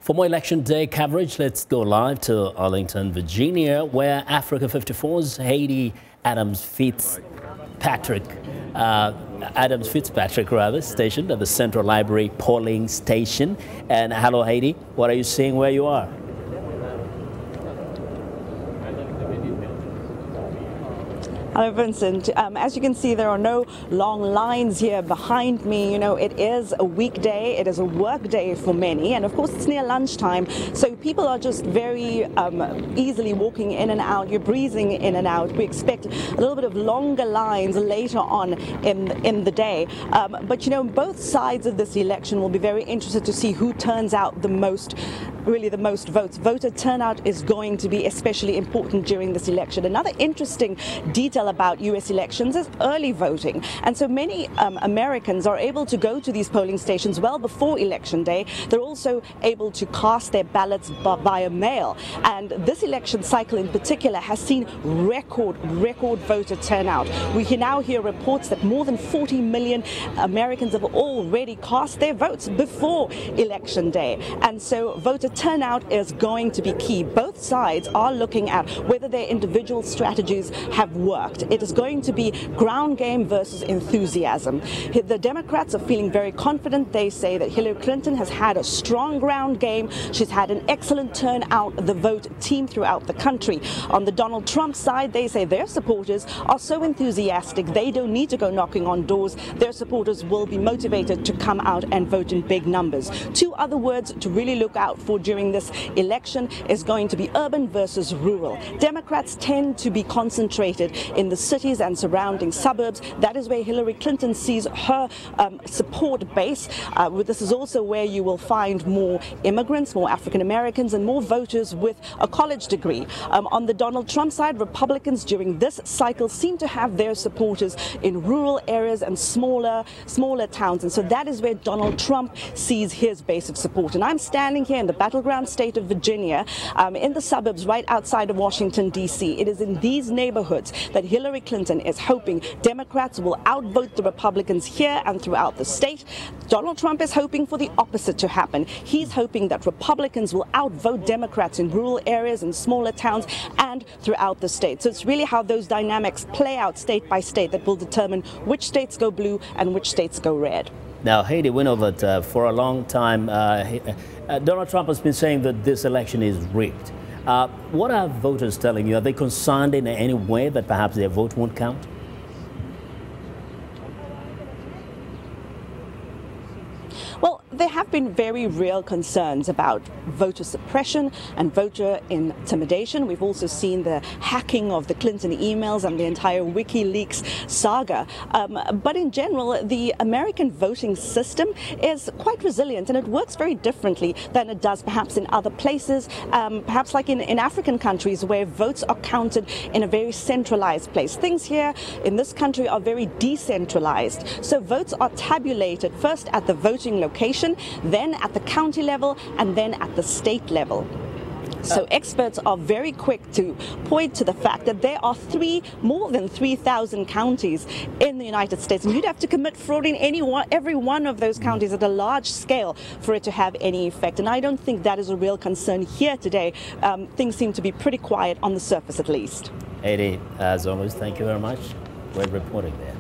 For more election day coverage, let's go live to Arlington, Virginia, where Africa 54's Hayde FitzPatrick stationed at the Central Library polling station. And hello, Hayde. What are you seeing where you are? Hello, Vincent. As you can see, there are no long lines here behind me. You know, it is a weekday. It is a work day for many. And of course, it's near lunchtime. So people are just very easily walking in and out. You're breezing in and out. We expect a little bit of longer lines later on in the day. But, you know, both sides of this election will be very interested to see who turns out the most votes. Voter turnout is going to be especially important during this election. Another interesting detail about U.S. elections is early voting. And so many Americans are able to go to these polling stations well before Election Day. They're also able to cast their ballots via mail. And this election cycle in particular has seen record voter turnout. We can now hear reports that more than 40 million Americans have already cast their votes before Election Day. And so voter turnout is going to be key. Both sides are looking at whether their individual strategies have worked. It is going to be ground game versus enthusiasm. The Democrats are feeling very confident. They say that Hillary Clinton has had a strong ground game. She's had an excellent turnout of the vote team throughout the country. On the Donald Trump side, they say their supporters are so enthusiastic they don't need to go knocking on doors. Their supporters will be motivated to come out and vote in big numbers. Two other words to really look out for during this election is going to be urban versus rural. Democrats tend to be concentrated in the cities and surrounding suburbs. That is where Hillary Clinton sees her support base. This is also where you will find more immigrants, more African Americans, and more voters with a college degree. On the Donald Trump side, Republicans during this cycle seem to have their supporters in rural areas and smaller towns. And so that is where Donald Trump sees his base of support. And I'm standing here in the battleground state of Virginia, in the suburbs right outside of Washington, D.C. It is in these neighborhoods that Hillary Clinton is hoping Democrats will outvote the Republicans here and throughout the state. Donald Trump is hoping for the opposite to happen. He's hoping that Republicans will outvote Democrats in rural areas and smaller towns and throughout the state. So it's really how those dynamics play out state by state that will determine which states go blue and which states go red. Now, Hayde, we know that for a long time, Donald Trump has been saying that this election is rigged. What are voters telling you? Are they concerned in any way that perhaps their vote won't count? Well, there have been very real concerns about voter suppression and voter intimidation. We've also seen the hacking of the Clinton emails and the entire WikiLeaks saga. But in general, the American voting system is quite resilient, and it works very differently than it does perhaps in other places, perhaps like in African countries where votes are counted in a very centralized place. Things here in this country are very decentralized. So votes are tabulated first at the voting location, then at the county level, and then at the state level. So experts are very quick to point to the fact that there are more than 3,000 counties in the United States, and you'd have to commit fraud in every one of those counties at a large scale for it to have any effect. And I don't think that is a real concern here today. Things seem to be pretty quiet on the surface, at least. Hayde, as always, thank you very much. Great reporting there.